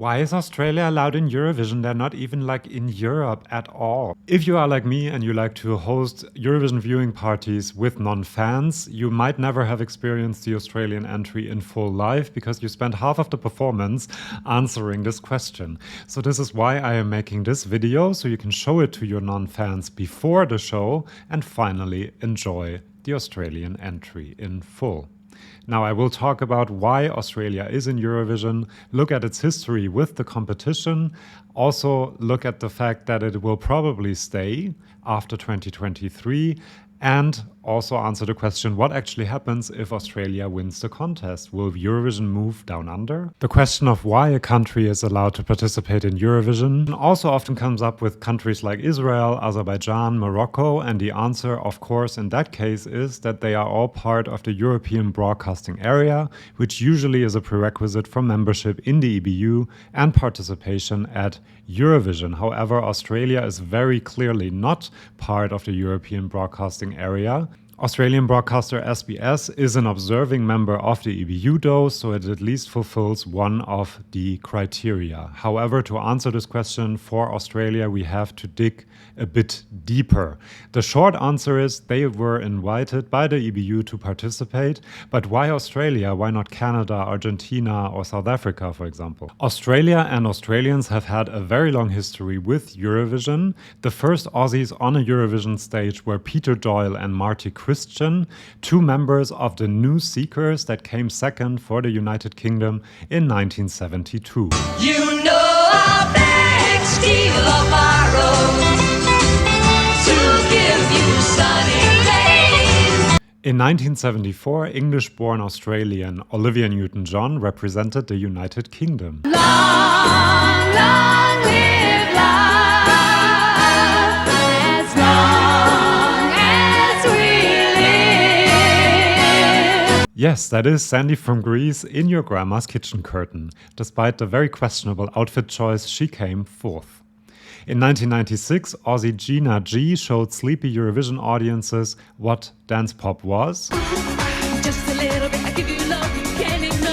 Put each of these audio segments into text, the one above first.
Why is Australia allowed in Eurovision? They're not even like in Europe at all. If you are like me and you like to host Eurovision viewing parties with non-fans, you might never have experienced the Australian entry in full live because you spent half of the performance answering this question. So this is why I am making this video, so you can show it to your non-fans before the show and finally enjoy the Australian entry in full. Now, I will talk about why Australia is in Eurovision, look at its history with the competition, also look at the fact that it will probably stay after 2023, and also answer the question, what actually happens if Australia wins the contest? Will Eurovision move down under? The question of why a country is allowed to participate in Eurovision also often comes up with countries like Israel, Azerbaijan, Morocco, and the answer, of course, in that case is that they are all part of the European Broadcasting Area, which usually is a prerequisite for membership in the EBU and participation at Eurovision. However, Australia is very clearly not part of the European Broadcasting Area. Australian broadcaster SBS is an observing member of the EBU though, so it at least fulfills one of the criteria. However, to answer this question for Australia, we have to dig a bit deeper. The short answer is they were invited by the EBU to participate, but why Australia? Why not Canada, Argentina, or South Africa, for example? Australia and Australians have had a very long history with Eurovision. The first Aussies on a Eurovision stage were Peter Doyle and Marty Christian, two members of the New Seekers that came second for the United Kingdom in 1972. You know I beg, steal or borrow to give you sunny days. In 1974, English-born Australian Olivia Newton-John represented the United Kingdom. Long, long live love, as long as we live. Yes, that is Sandy from Greece in your grandma's kitchen curtain. Despite the very questionable outfit choice, she came fourth. In 1996, Aussie Gina G showed sleepy Eurovision audiences what dance pop was. Just a little bit, I give you love you can't ignore.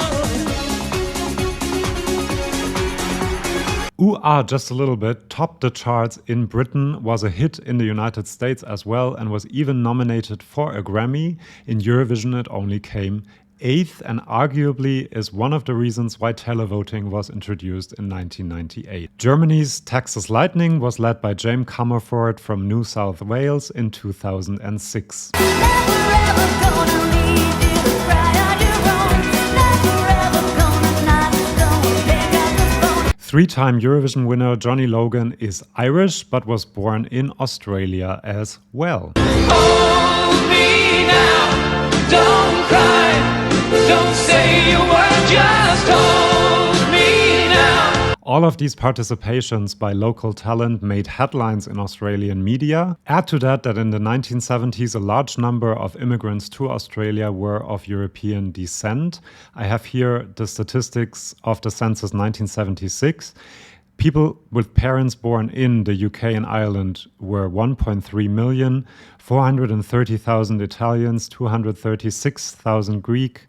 Ooh Ah Just a Little Bit topped the charts in Britain, was a hit in the United States as well, and was even nominated for a Grammy. In Eurovision it only came 8th and arguably is one of the reasons why televoting was introduced in 1998. Germany's Texas Lightning was led by James Comerford from New South Wales in 2006. Three-time Eurovision winner Johnny Logan is Irish but was born in Australia as well. Hold me now, don't cry. Don't say a word, just hold me now. All of these participations by local talent made headlines in Australian media. Add to that in the 1970s a large number of immigrants to Australia were of European descent. I have here the statistics of the census 1976. People with parents born in the UK and Ireland were 1.3 million, 430,000 Italians, 236,000 Greek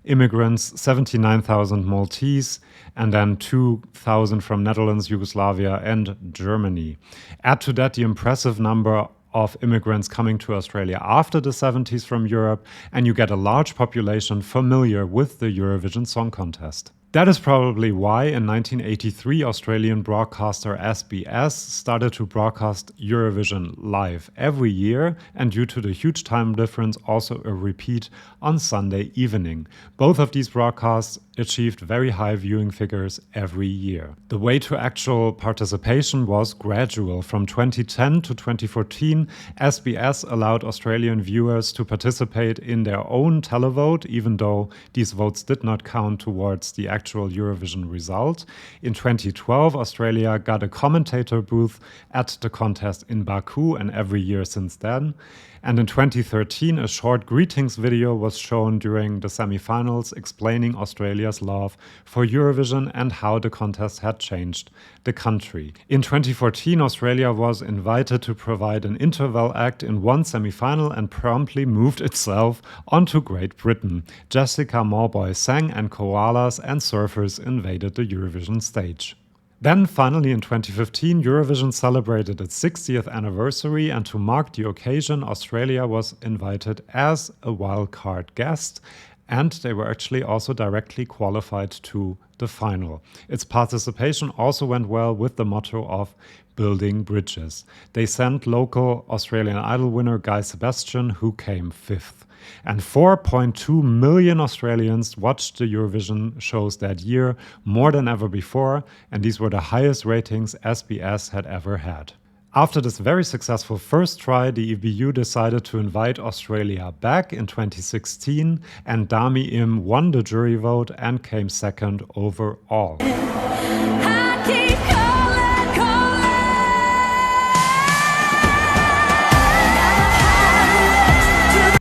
immigrants, 79,000 Maltese, and then 2,000 from Netherlands, Yugoslavia, and Germany. Add to that the impressive number of immigrants coming to Australia after the 70s from Europe, and you get a large population familiar with the Eurovision Song Contest. That is probably why in 1983 Australian broadcaster SBS started to broadcast Eurovision live every year, and due to the huge time difference also a repeat on Sunday evening. Both of these broadcasts achieved very high viewing figures every year. The way to actual participation was gradual. From 2010 to 2014, SBS allowed Australian viewers to participate in their own televote, even though these votes did not count towards the actual Eurovision result. In 2012, Australia got a commentator booth at the contest in Baku, and every year since then. And in 2013, a short greetings video was shown during the semi-finals explaining Australia's love for Eurovision and how the contest had changed the country. In 2014, Australia was invited to provide an interval act in one semi-final and promptly moved itself onto Great Britain. Jessica Mauboy sang and koalas and surfers invaded the Eurovision stage. Then finally in 2015, Eurovision celebrated its 60th anniversary, and to mark the occasion, Australia was invited as a wildcard guest, and they were actually also directly qualified to the final. Its participation also went well with the motto of building bridges. They sent local Australian Idol winner Guy Sebastian, who came fifth. And 4.2 million Australians watched the Eurovision shows that year, more than ever before, and these were the highest ratings SBS had ever had. After this very successful first try, the EBU decided to invite Australia back in 2016, and Dami Im won the jury vote and came second overall. I keep calling, calling.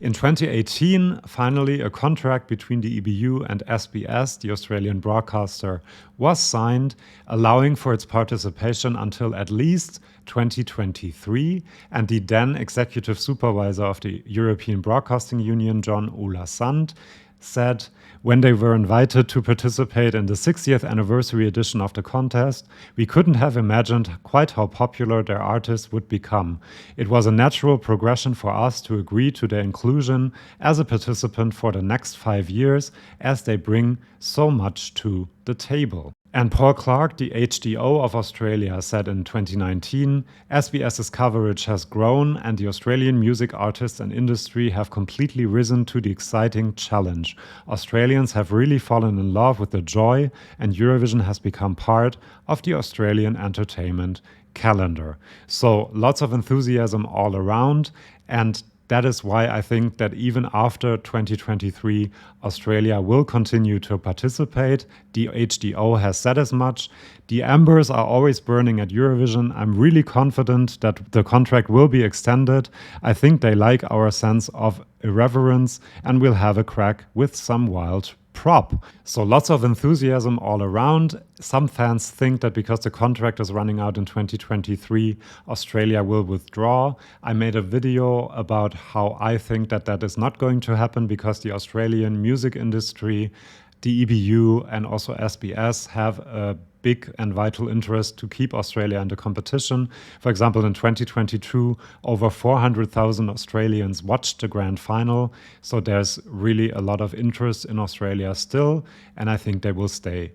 In 2018, finally, a contract between the EBU and SBS, the Australian broadcaster, was signed, allowing for its participation until at least 2023, and the then executive supervisor of the European Broadcasting Union, John Ola Sand, said when they were invited to participate in the 60th anniversary edition of the contest, we couldn't have imagined quite how popular their artists would become. It was a natural progression for us to agree to their inclusion as a participant for the next 5 years, as they bring so much to the table. And Paul Clark, the HDO of Australia, said in 2019, SBS's coverage has grown and the Australian music artists and industry have completely risen to the exciting challenge. Australians have really fallen in love with the joy, and Eurovision has become part of the Australian entertainment calendar. So lots of enthusiasm all around, and that is why I think that even after 2023, Australia will continue to participate. The HDO has said as much. The embers are always burning at Eurovision. I'm really confident that the contract will be extended. I think they like our sense of irreverence and will have a crack with some wild prop. So lots of enthusiasm all around. Some fans think that because the contract is running out in 2023, Australia will withdraw. I made a video about how I think that that is not going to happen because the Australian music industry, the EBU and also SBS have a big and vital interest to keep Australia in the competition. For example, in 2022, over 400,000 Australians watched the grand final. So there's really a lot of interest in Australia still, and I think they will stay.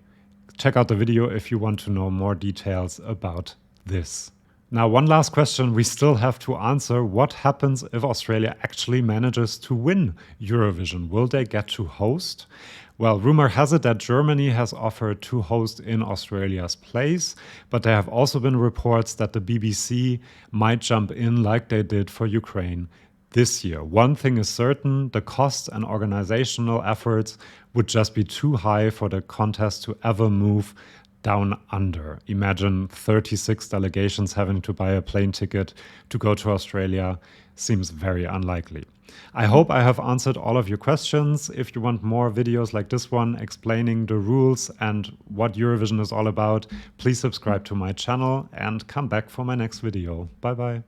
Check out the video if you want to know more details about this. Now, one last question we still have to answer. What happens if Australia actually manages to win Eurovision? Will they get to host? Well, rumor has it that Germany has offered to host in Australia's place, but there have also been reports that the BBC might jump in like they did for Ukraine this year. One thing is certain, the costs and organizational efforts would just be too high for the contest to ever move down under. Imagine 36 delegations having to buy a plane ticket to go to Australia. Seems very unlikely. I hope I have answered all of your questions. If you want more videos like this one explaining the rules and what Eurovision is all about, please subscribe to my channel and come back for my next video. Bye bye.